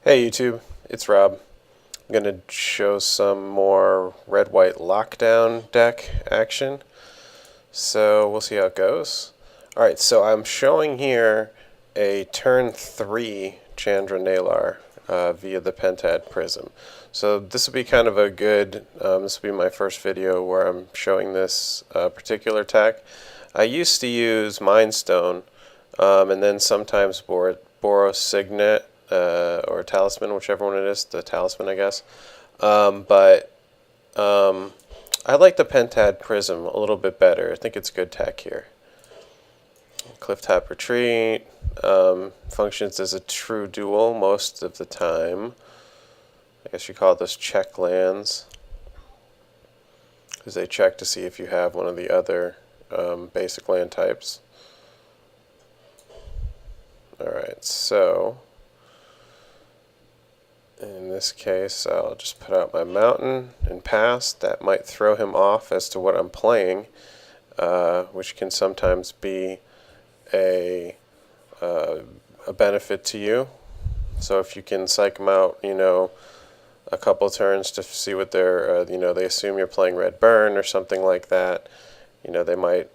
Hey YouTube, it's Rob. I'm going to show some more red-white lockdown deck action. So we'll see how it goes. Alright, so I'm showing here a turn 3 Chandra Nalar via the Pentad Prism. So this will be kind of a good, this will be my first video where I'm showing this particular tech. I used to use Mind Stone and then sometimes Boros Signet or Talisman, whichever one it is, the Talisman I guess. But I like the Pentad Prism a little bit better. I think it's good tech here. Clifftop Retreat functions as a true duel most of the time. I guess you call those check lands, because they check to see if you have one of the other basic land types. Alright, so in this case I'll just put out my mountain and pass. That might throw him off as to what I'm playing, which can sometimes be a benefit to you. So if you can psych them out, a couple turns to see what they're, they assume you're playing red burn or something like that, they might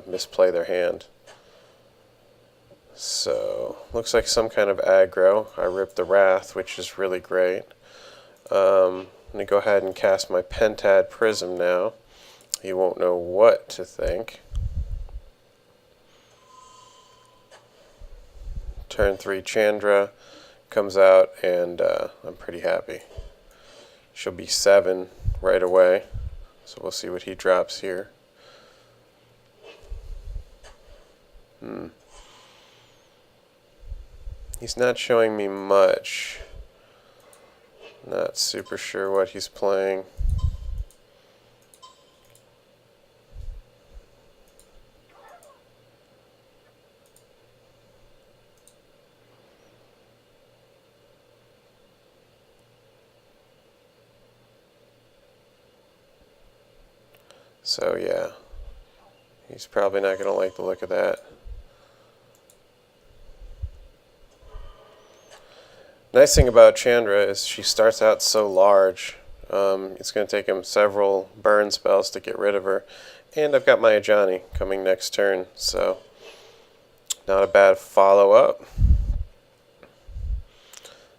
misplay their hand. So, looks like some kind of aggro. I ripped the Wrath, which is really great. I'm going to go ahead and cast my Pentad Prism now. He won't know what to think. Turn 3 Chandra comes out, and I'm pretty happy. She'll be 7 right away, so we'll see what he drops here. He's not showing me much. Not super sure what he's playing. So yeah, he's probably not going to like the look of that. Nice thing about Chandra is she starts out so large. It's going to take him several burn spells to get rid of her. And I've got my Ajani coming next turn, so not a bad follow-up.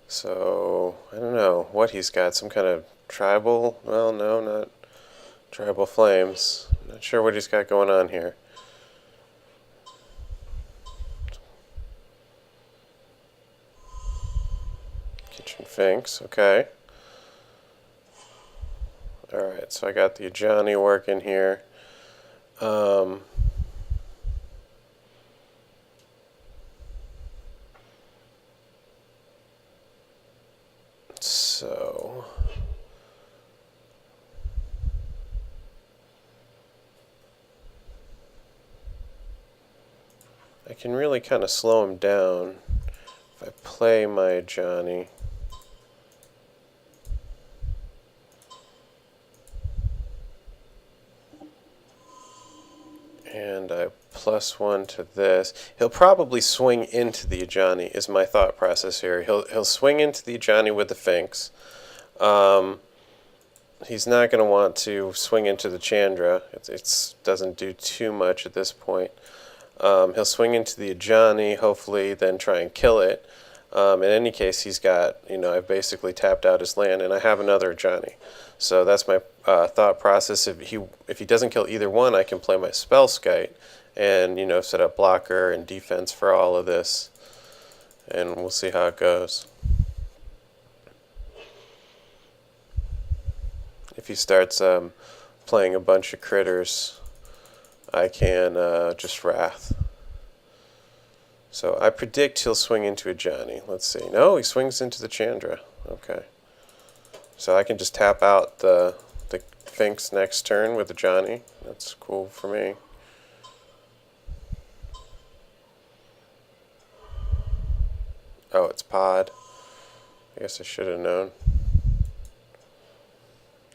So, I don't know what he's got. Some kind of tribal? Well, no, not tribal flames. Not sure what he's got going on here. Kitchen Finks, okay. Alright, so I got the Ajani working here. So I can really kind of slow him down if I play my Ajani. And I +1 to this. He'll probably swing into the Ajani, is my thought process here. He'll swing into the Ajani with the Finks. He's not going to want to swing into the Chandra. It doesn't do too much at this point. He'll swing into the Ajani, hopefully, then try and kill it. In any case, he's got, I've basically tapped out his land, and I have another Ajani. So that's my thought process. If he doesn't kill either one, I can play my Spell Skite and, set up blocker and defense for all of this. And we'll see how it goes. If he starts playing a bunch of critters, I can just Wrath. So I predict he'll swing into Ajani. Let's see. No, he swings into the Chandra. Okay. So I can just tap out the Finks next turn with Ajani. That's cool for me. Oh, it's PoD. I guess I should have known.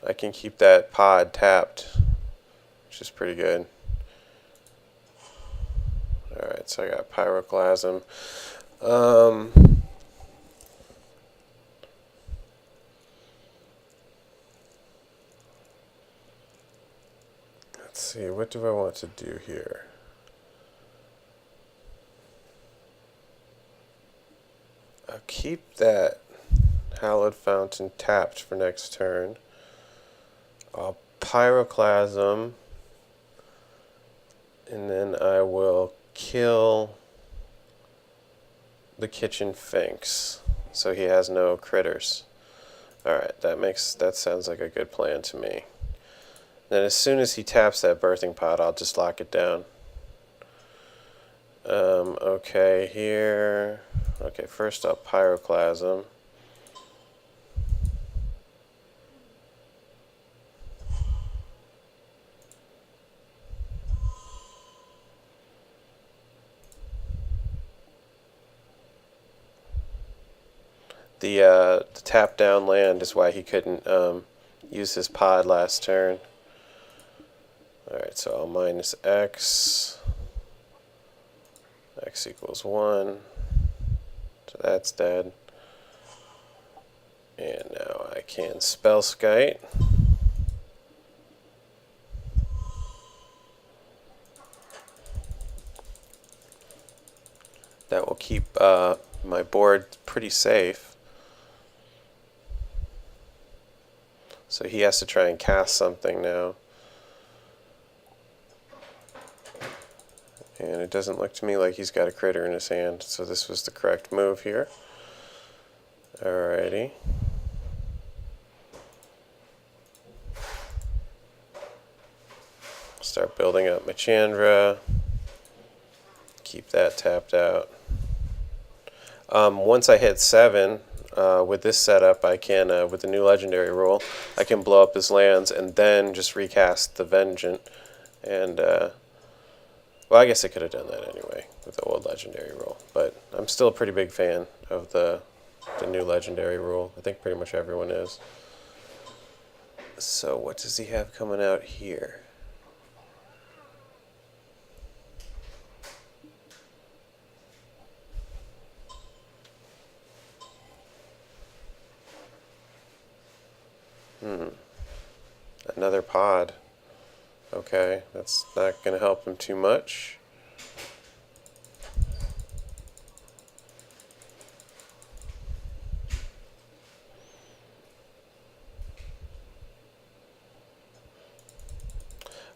I can keep that PoD tapped, which is pretty good. Alright, so I got Pyroclasm. see, what do I want to do here? I'll keep that hallowed fountain tapped for next turn. I'll pyroclasm, and then I will kill the kitchen finks, so he has no critters. Alright, that sounds like a good plan to me. Then as soon as he taps that birthing pod, I'll just lock it down. Okay, here. Okay, first I'll pyroclasm. The tap down land is why he couldn't use his pod last turn. Alright, so I'll minus X. X equals 1. So that's dead. And now I can spell skite. That will keep my board pretty safe. So he has to try and cast something now. And it doesn't look to me like he's got a critter in his hand, so this was the correct move here. Alrighty. Start building up my Chandra. Keep that tapped out. Once I hit 7, with this setup, I can, with the new legendary rule, I can blow up his lands and then just recast the Vengeant. And, well, I guess I could have done that anyway with the old legendary rule. But I'm still a pretty big fan of the new legendary rule. I think pretty much everyone is. So what does he have coming out here? Another pod. Okay, that's not going to help him too much.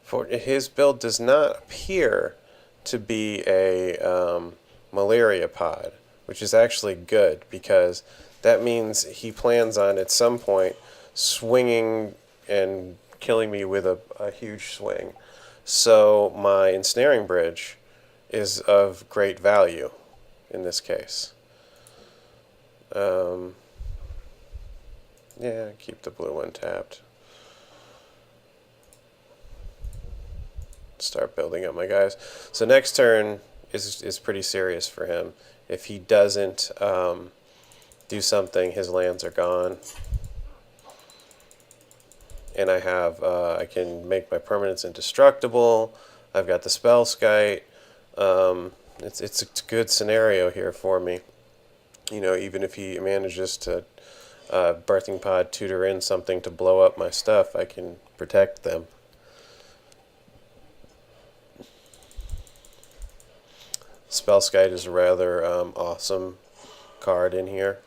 For his build does not appear to be a malaria pod, which is actually good because that means he plans on at some point swinging and killing me with a huge swing. So my ensnaring bridge is of great value in this case. Yeah, keep the blue one tapped. Start building up my guys. So next turn is pretty serious for him. If he doesn't do something, his lands are gone. And I have, I can make my permanents indestructible. I've got the spell skite. It's a good scenario here for me. You know, even if he manages to birthing pod tutor in something to blow up my stuff, I can protect them. Spell skite is a rather awesome card in here.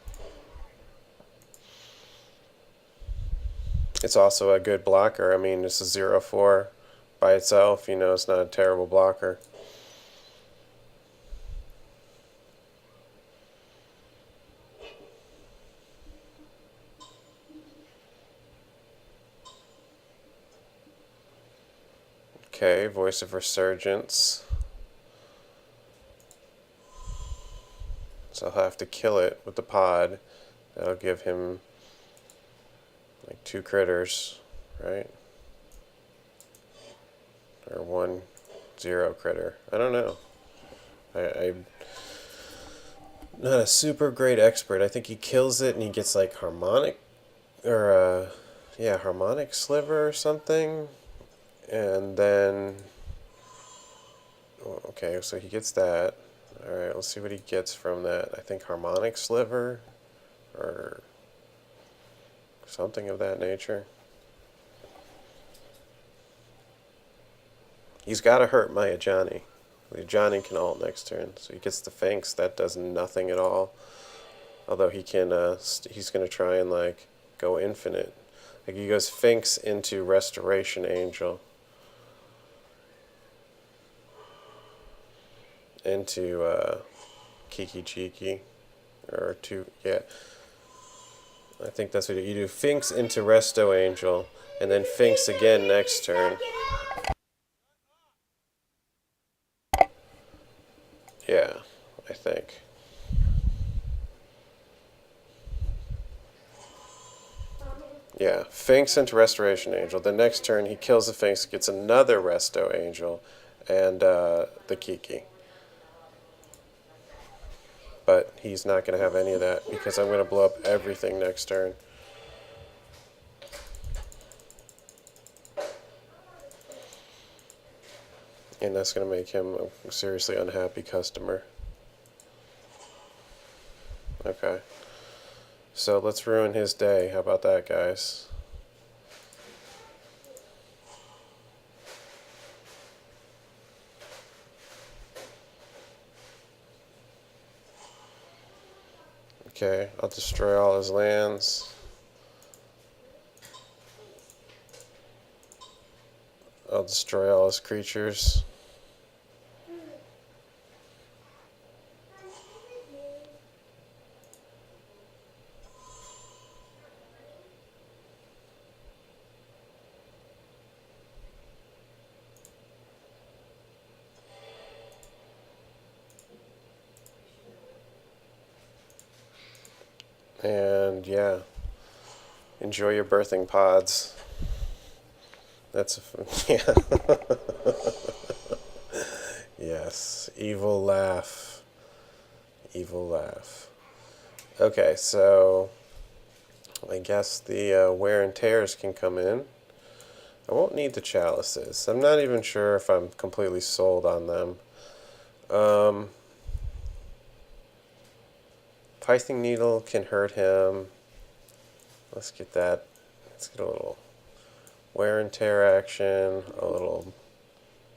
It's also a good blocker. I mean, it's a 0/4 by itself. You know, it's not a terrible blocker. Okay, Voice of Resurgence. So I'll have to kill it with the pod. That'll give him like 2 critters, right? Or 1 0 critter. I don't know. I'm not a super great expert. I think he kills it and he gets like harmonic, or yeah, harmonic sliver or something. And then, okay, so he gets that. Alright, let's see what he gets from that. I think harmonic sliver, or something of that nature. He's got to hurt my Ajani. The Ajani can ult next turn, so he gets the Finks. That does nothing at all. Although he can, he's gonna try and like go infinite. Like he goes Finks into Restoration Angel, into Kiki Jiki, or two, yeah. I think that's what you do. Finks into Resto Angel, and then Finks again next turn. Yeah, I think. Yeah, Finks into Restoration Angel. The next turn, he kills the Finks, gets another Resto Angel, and the Kiki. But he's not going to have any of that because I'm going to blow up everything next turn. And that's going to make him a seriously unhappy customer. Okay. So let's ruin his day. How about that, guys? Okay, I'll destroy all his lands. I'll destroy all his creatures. And yeah, enjoy your birthing pods. That's yeah. Yes, evil laugh. Evil laugh. Okay, so I guess the wear and tears can come in. I won't need the chalices. I'm not even sure if I'm completely sold on them. Pithing Needle can hurt him. Let's get that. Let's get a little wear and tear action, a little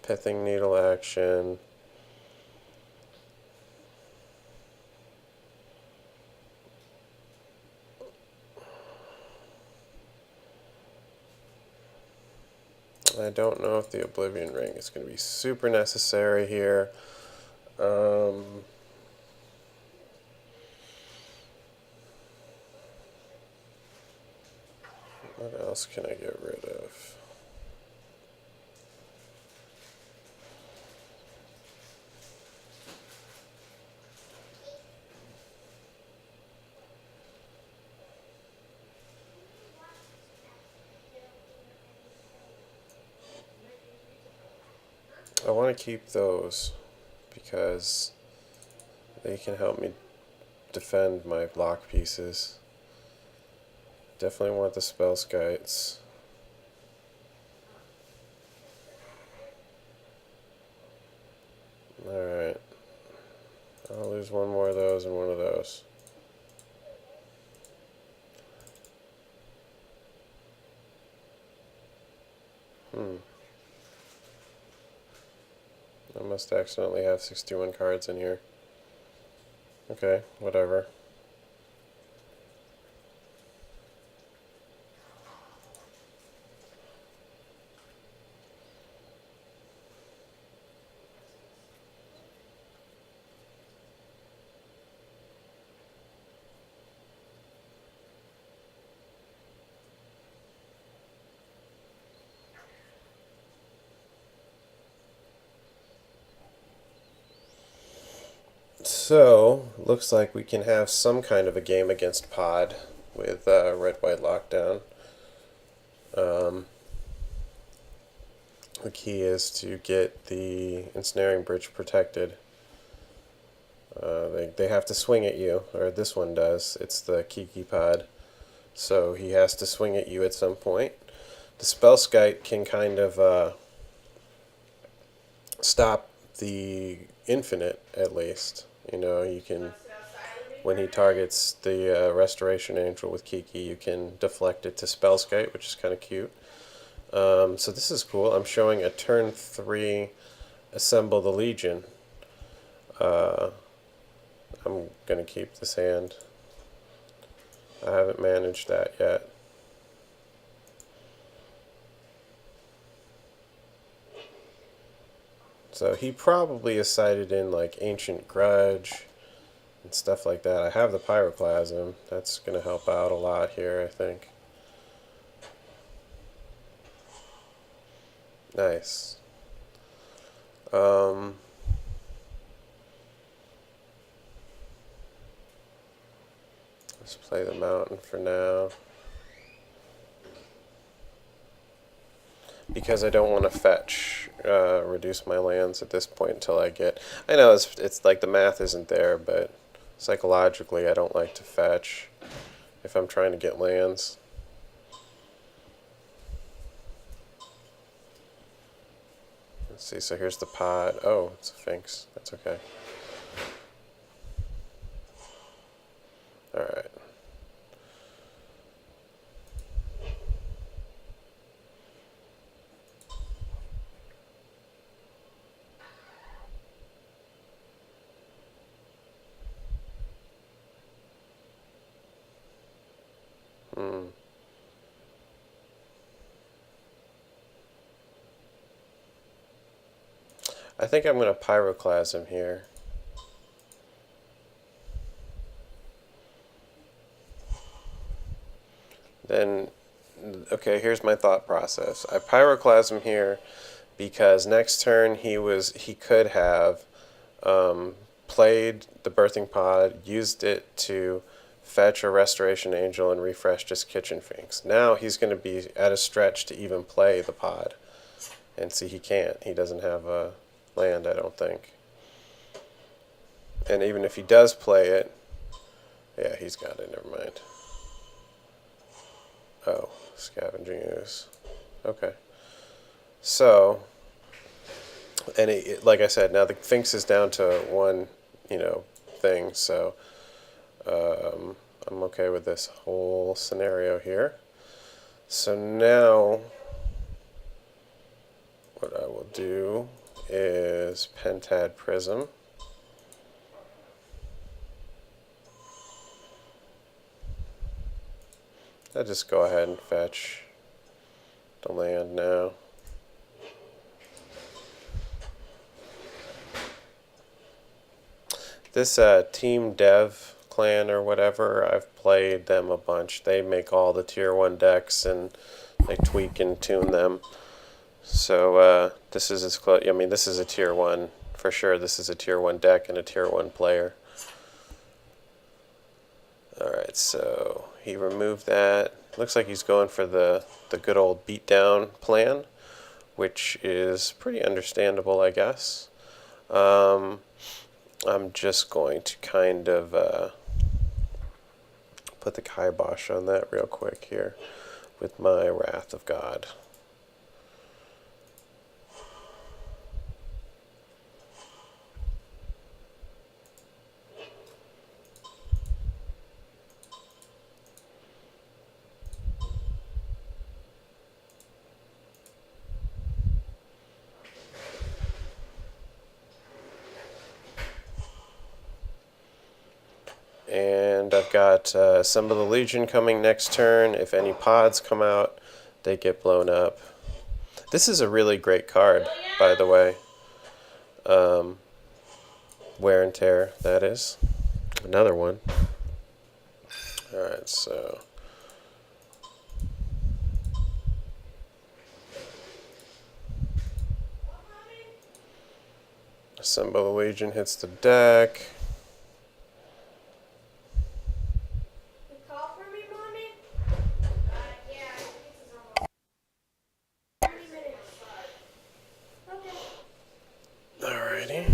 Pithing Needle action. I don't know if the Oblivion Ring is going to be super necessary here. What else can I get rid of? I want to keep those because they can help me defend my block pieces. Definitely want the spell skites. Alright. I'll lose one more of those and one of those. I must accidentally have 61 cards in here. Okay, whatever. So, looks like we can have some kind of a game against PoD with red-white lockdown. The key is to get the ensnaring bridge protected. They have to swing at you, or this one does. It's the Kiki PoD. So he has to swing at you at some point. The Spellskite can kind of stop the infinite, at least. You know, you can, when he targets the Restoration Angel with Kiki, you can deflect it to Spellskite, which is kind of cute. So this is cool. I'm showing a turn 3 assemble the Legion. I'm going to keep this hand. I haven't managed that yet. So he probably is sighted in like Ancient Grudge and stuff like that. I have the Pyroclasm. That's going to help out a lot here, I think. Nice. Let's play the mountain for now. Because I don't want to fetch, reduce my lands at this point until I get... I know it's like the math isn't there, but psychologically I don't like to fetch if I'm trying to get lands. Let's see, so here's the pod. Oh, it's a Sphinx. That's okay. Alright. I think I'm going to Pyroclasm here. Then, okay, here's my thought process. I Pyroclasm here because next turn he could have played the Birthing Pod, used it to fetch a Restoration Angel and refresh his Kitchen Finks. Now he's going to be at a stretch to even play the pod. And see, he can't. He doesn't have a land, I don't think. And even if he does play it, yeah, he's got it, never mind. Oh, Scavenging Ooze. Okay. So, and like I said, now the Finks is down to one, thing, so I'm okay with this whole scenario here. So now, what I will do is Pentad Prism. I'll just go ahead and fetch the land now. This Team Dev clan or whatever, I've played them a bunch. They make all the tier 1 decks and they tweak and tune them. So this is as close. I mean, this is a tier 1 for sure. This is a tier 1 deck and a tier 1 player. Alright, so he removed that. Looks like he's going for the good old beatdown plan, which is pretty understandable, I guess. I'm just going to kind of put the kibosh on that real quick here with my Wrath of God. And I've got Assemble the Legion coming next turn. If any pods come out, they get blown up. This is a really great card, by the way. Wear and Tear, that is. Another one. Alright, so... Assemble the Legion hits the deck. Alrighty.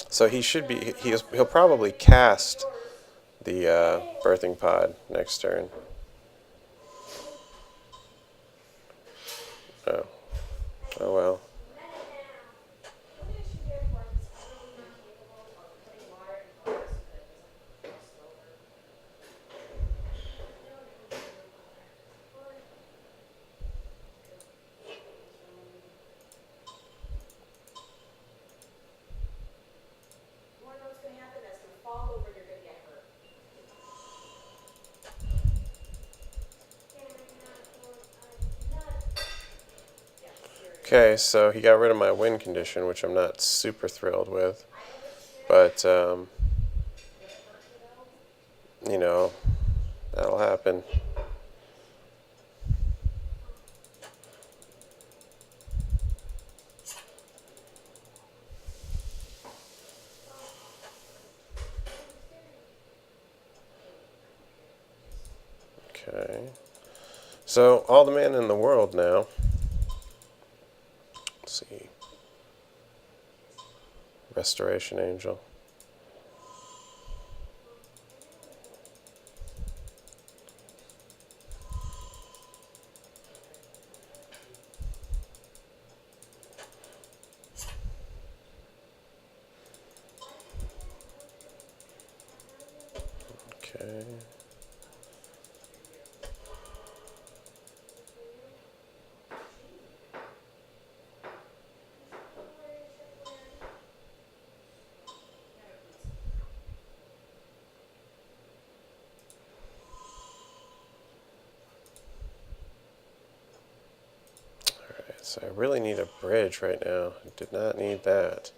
So he should be, he'll probably cast the Birthing Pod next turn. Oh. Oh well. Okay, so he got rid of my win condition, which I'm not super thrilled with. But, you know, that'll happen. Okay. So, all the mana in the world now. Let's see. Restoration Angel. Okay. Alright, so I really need a bridge right now. I did not need that.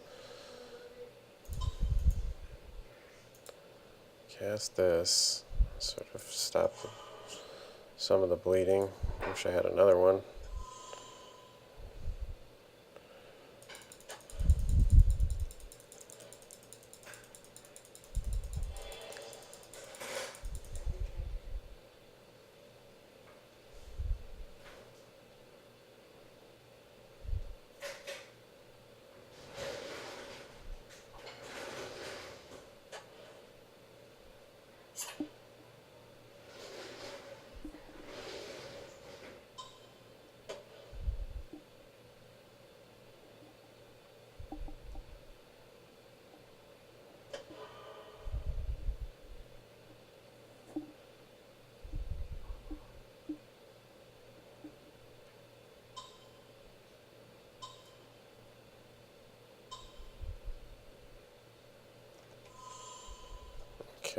Cast this. Sort of stop some of the bleeding. Wish I had another one.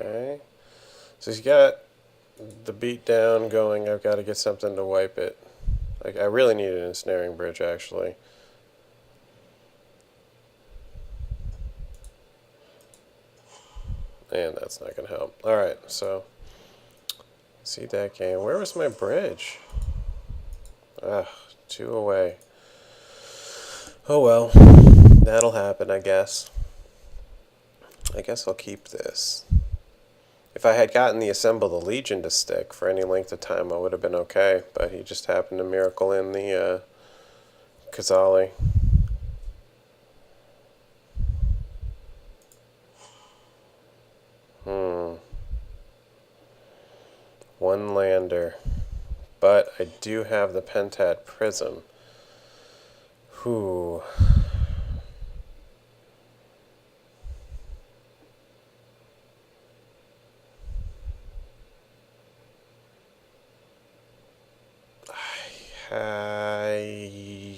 Okay. So he's got the beat down going. I've got to get something to wipe it. Like, I really need an ensnaring bridge, actually. And that's not going to help. Alright, so see that game. Where was my bridge? Ah, 2 away. Oh well. That'll happen, I guess. I guess I'll keep this. If I had gotten the Assemble the Legion to stick for any length of time, I would have been okay. But he just happened to miracle in the Kazali. One lander. But I do have the Pentat Prism. Whew.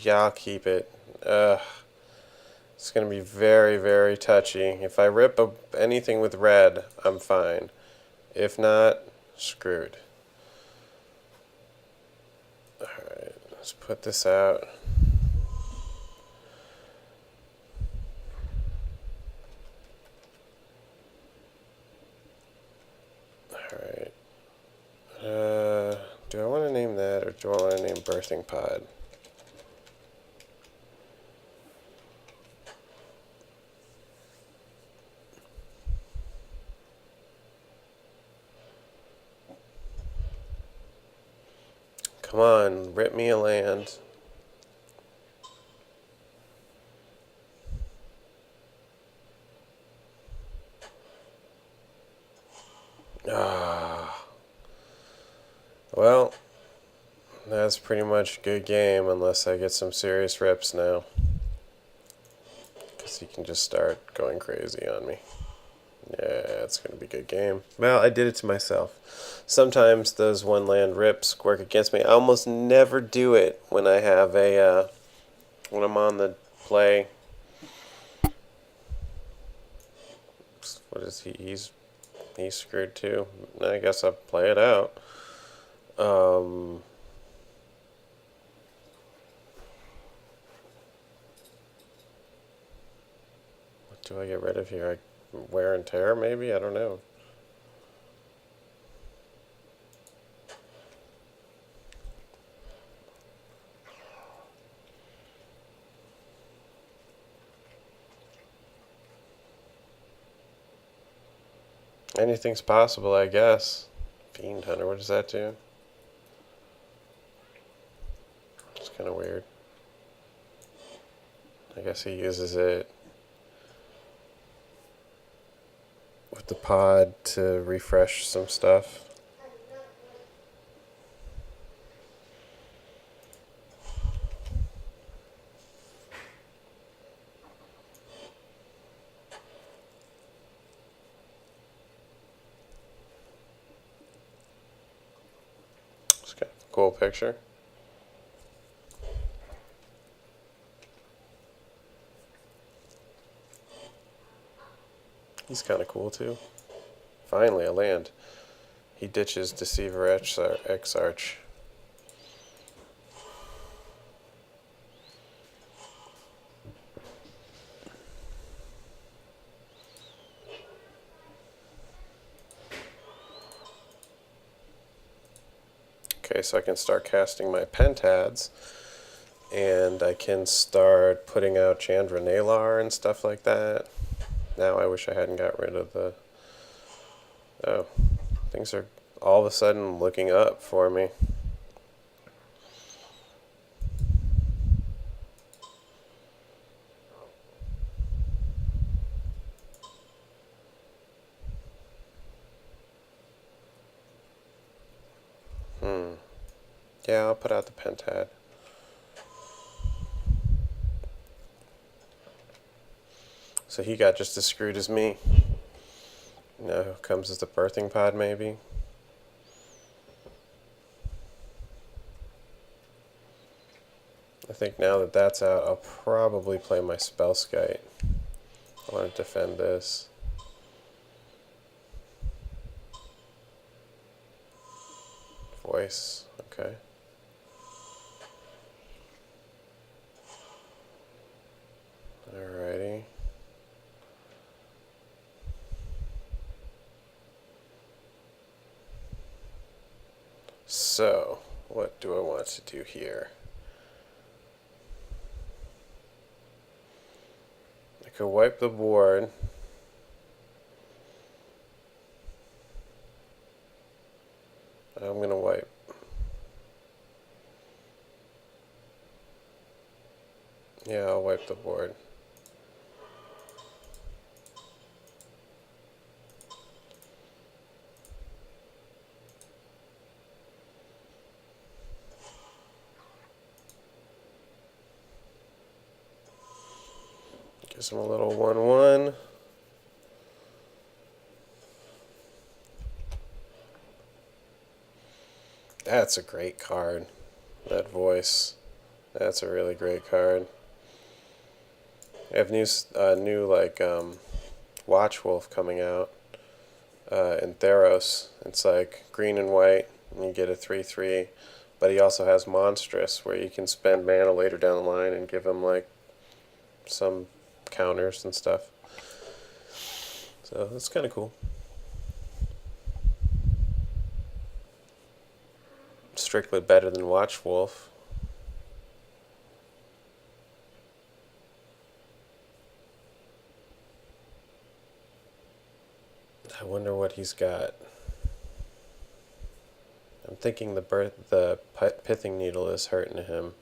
Yeah, I'll keep it. It's going to be very, very touchy. If I rip anything with red, I'm fine. If not, screwed. Alright, let's put this out. Alright. Do I want to name that, or do I want to name Birthing Pod? Come on, rip me a land. Ah. Well, that's pretty much a good game unless I get some serious rips now. Because he can just start going crazy on me. Yeah, it's going to be a good game. Well, I did it to myself. Sometimes those one land rips work against me. I almost never do it when I have when I'm on the play. What is he? He's screwed too. I guess I'll play it out. do I get rid of here? Wear and tear, maybe? I don't know. Anything's possible, I guess. Fiend Hunter, what does that do? It's kind of weird. I guess he uses it with the pod to refresh some stuff. It's kind of a cool picture. He's kind of cool too. Finally, a land. He ditches Deceiver Exarch. Okay, so I can start casting my Pentads, and I can start putting out Chandra Nalar and stuff like that. Now I wish I hadn't got rid of the... Oh, things are all of a sudden looking up for me. Yeah, I'll put out the Pentad. So he got just as screwed as me. Now comes as the birthing pod, maybe. I think now that that's out, I'll probably play my Spellskite. I want to defend this. Voice, okay. Alrighty. So, what do I want to do here? I could wipe the board. I'm going to wipe. Yeah, I'll wipe the board. Gives him a little 1/1. That's a great card. That voice. That's a really great card. I have new like Watch Wolf coming out in Theros. It's like green and white, and you get a 3/3. But he also has Monstrous, where you can spend mana later down the line and give him like some counters and stuff. So that's kind of cool. Strictly better than Watch Wolf. I wonder what he's got. I'm thinking the Pithing Needle is hurting him.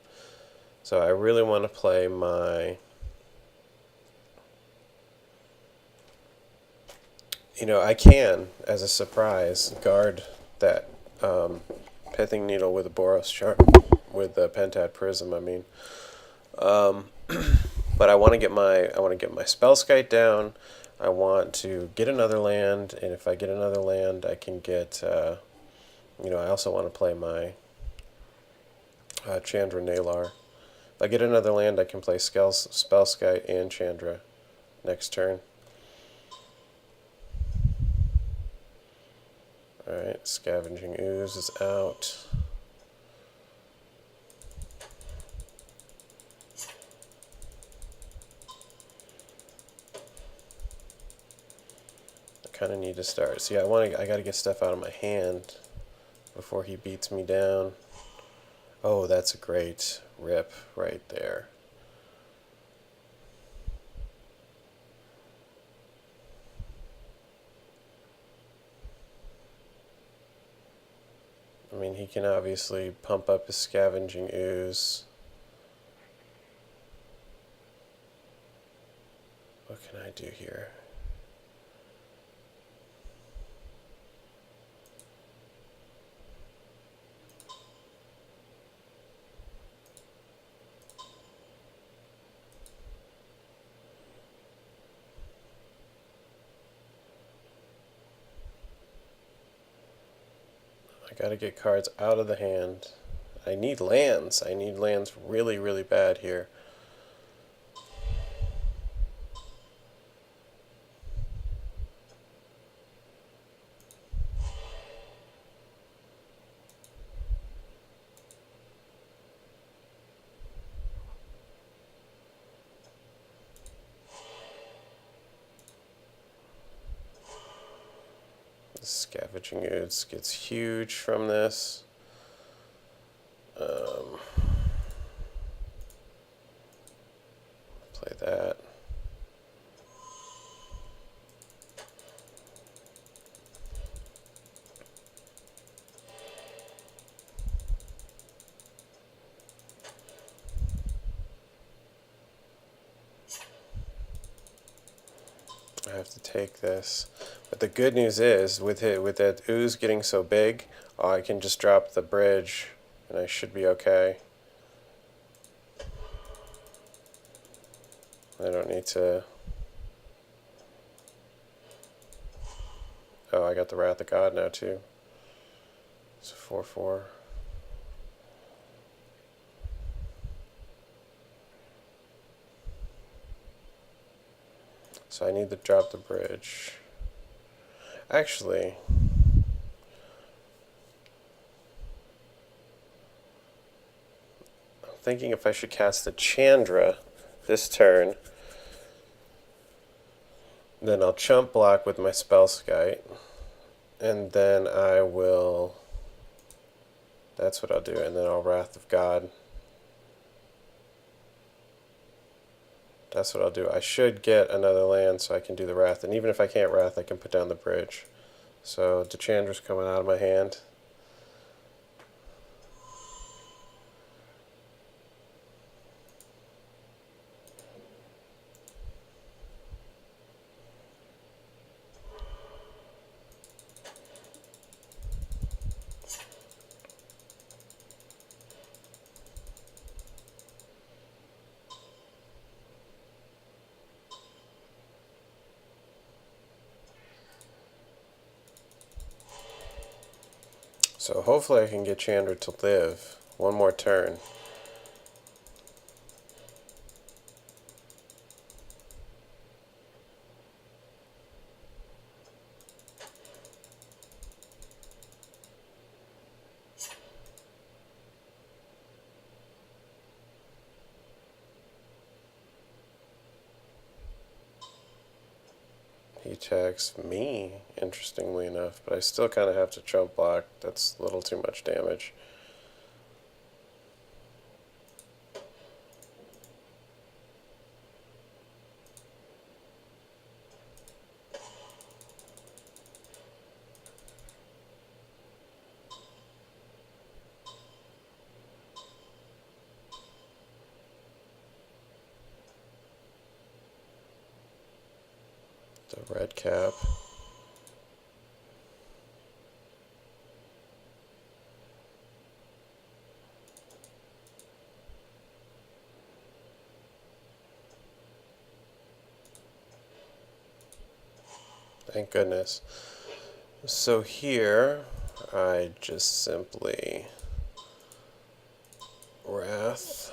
So I really want to play my... You know, I can, as a surprise, guard that Pithing Needle with a Boros Charm, with the Pentad Prism, I mean. But I want to get my Spellskite down. I want to get another land, and if I get another land, I can get, you know, I also want to play my Chandra Nalar. If I get another land, I can play Spellskite and Chandra next turn. Alright, Scavenging Ooze is out. kind of need to start. See, I got to get stuff out of my hand before he beats me down. Oh, that's a great rip right there. I mean, he can obviously pump up his scavenging ooze. What can I do here? I gotta get cards out of the hand. I need lands. I need lands really, really bad here. The Scavenging Ooze gets huge from this. Play that. I have to take this. But the good news is, with that ooze getting so big, I can just drop the bridge, and I should be okay. I don't need to... Oh, I got the Wrath of God now, too. It's a 4/4. So I need to drop the bridge. Actually, I'm thinking if I should cast the Chandra this turn, then I'll chump block with my Spellskite, and then I will... That's what I'll do, and then I'll Wrath of God. That's what I'll do. I should get another land so I can do the Wrath, and even if I can't Wrath, I can put down the bridge. So Dechandra's coming out of my hand. So hopefully I can get Chandra to live one more turn. He attacks me, interestingly enough, but I still kind of have to chump block. That's a little too much damage. The red cap. Thank goodness. So here, I just simply Wrath.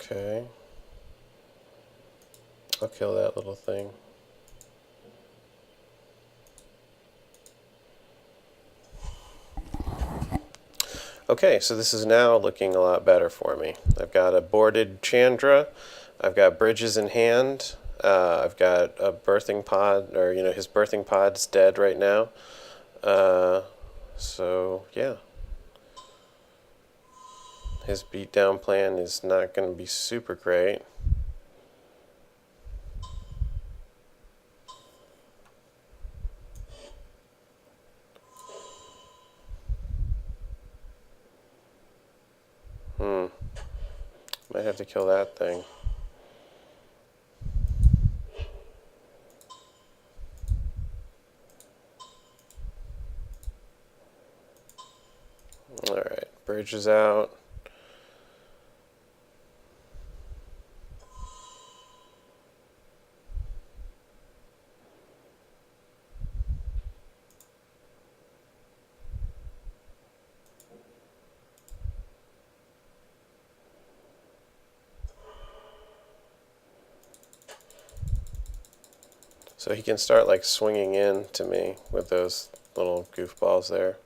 Okay. I'll kill that little thing. Okay, so this is now looking a lot better for me. I've got a boarded Chandra. I've got bridges in hand. I've got a birthing pod, or his birthing pod's dead right now. So yeah, his beatdown plan is not going to be super great. Might have to kill that thing. Alright, bridge is out. So he can start like swinging in to me with those little goofballs there.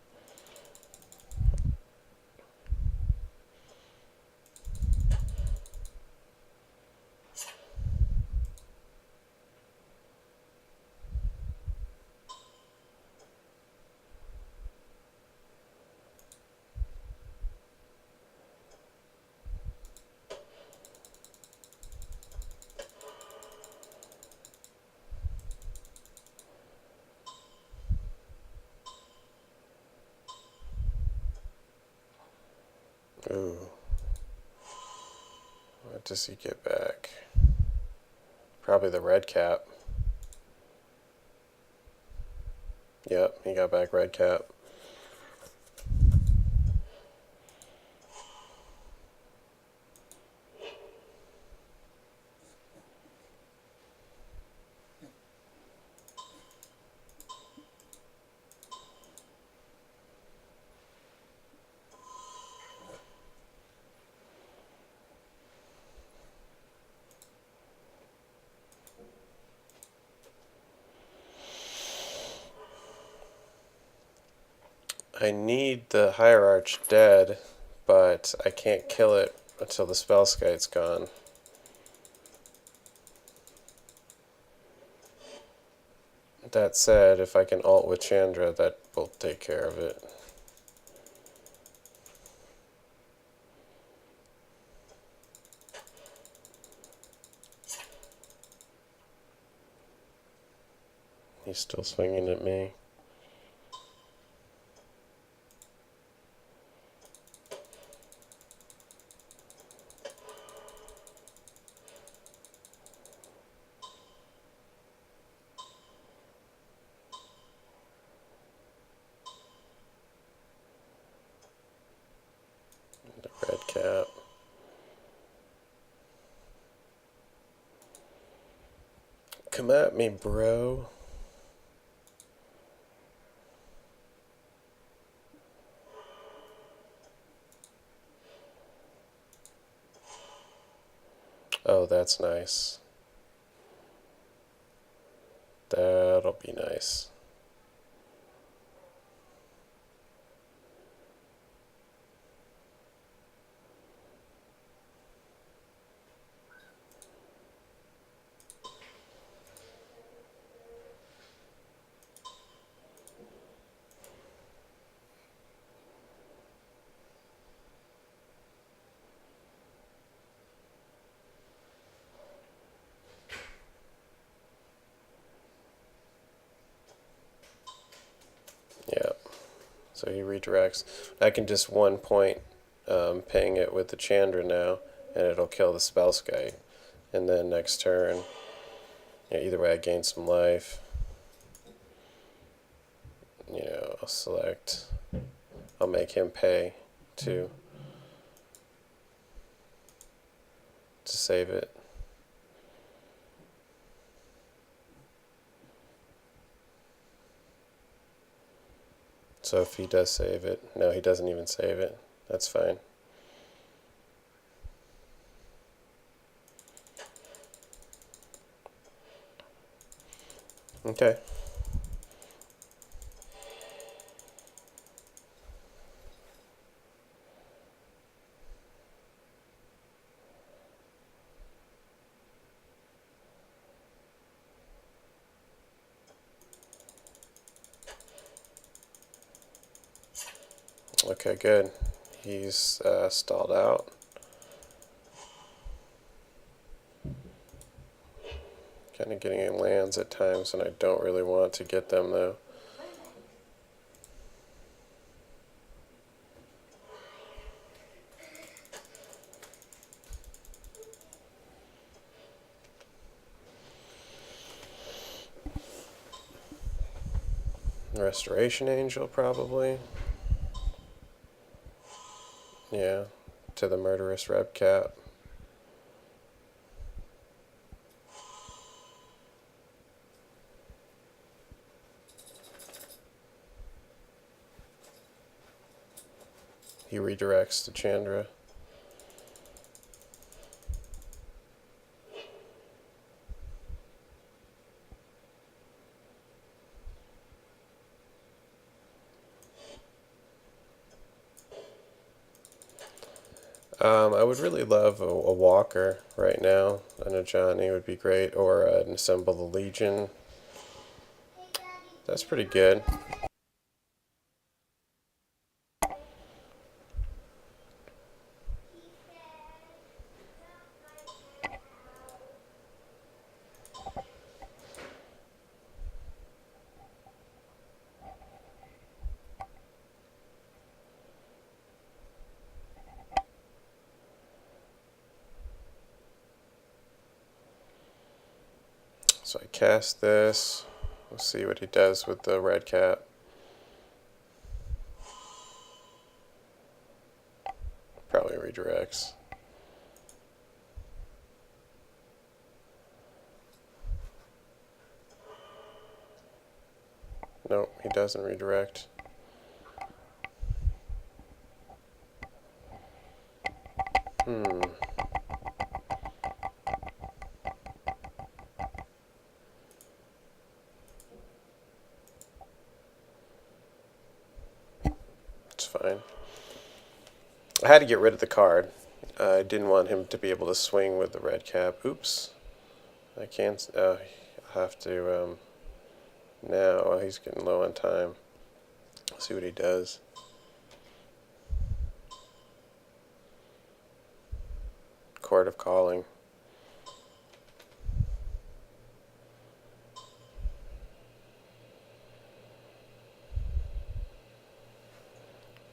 Ooh. What does he get back? Probably the red cap. Yep, he got back red cap. I need the Hierarch dead, but I can't kill it until the Spellskite's gone. That said, if I can ult with Chandra, that will take care of it. He's still swinging at me. The red cap. Come at me, bro. Oh, that's nice. That'll be nice. Yeah. So he redirects. I can just 1 point ping it with the Chandra now, and it'll kill the Spellskite. And then next turn, either way I gain some life. I'll select. I'll make him pay to save it. So if he does save it, no, he doesn't even save it. That's fine. Okay. Okay, good. He's stalled out. Kind of getting in lands at times, and I don't really want to get them though. Restoration Angel, probably. Yeah, to the Murderous Red Cap. He redirects to Chandra. I would really love a Walker right now. I know Johnny would be great, or an Assemble the Legion. That's pretty good. So I cast this. We'll see what he does with the red cap. Probably redirects. Nope, he doesn't redirect. It's fine. I had to get rid of the card. I didn't want him to be able to swing with the red cap. Oops. I can't. I have to. Now he's getting low on time. Let's see what he does. Court of Calling.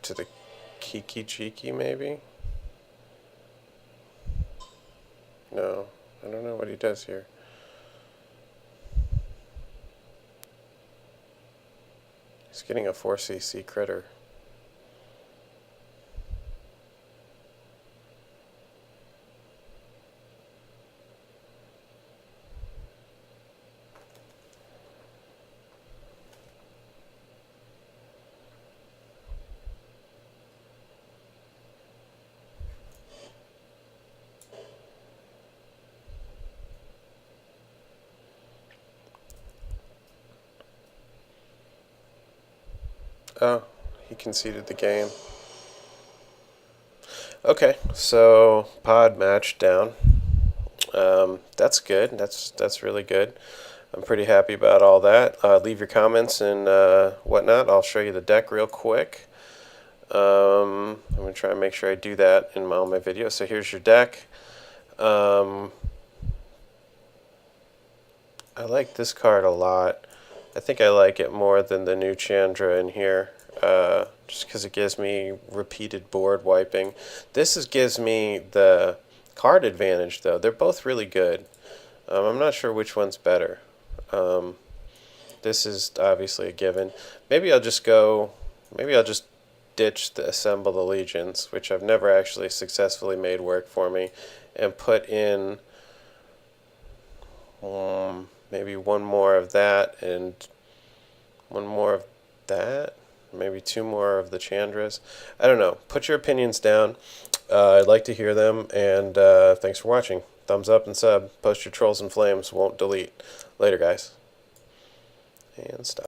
To the Kiki Chiki, maybe? No, I don't know what he does here. He's getting a 4cc critter. Oh, he conceded the game. Okay, so pod match down. That's good. That's really good. I'm pretty happy about all that. Leave your comments and whatnot. I'll show you the deck real quick. I'm going to try and make sure I do that in all my videos. So here's your deck. I like this card a lot. I think I like it more than the new Chandra in here, just because it gives me repeated board wiping. Gives me the card advantage, though. They're both really good. I'm not sure which one's better. This is obviously a given. Maybe I'll just ditch the Assemble the Legions, which I've never actually successfully made work for me, and put in maybe one more of that and one more of that, maybe two more of the Chandras. I don't know. Put your opinions down. I'd like to hear them, and thanks for watching. Thumbs up and sub. Post your trolls and flames. Won't delete. Later, guys. and stop.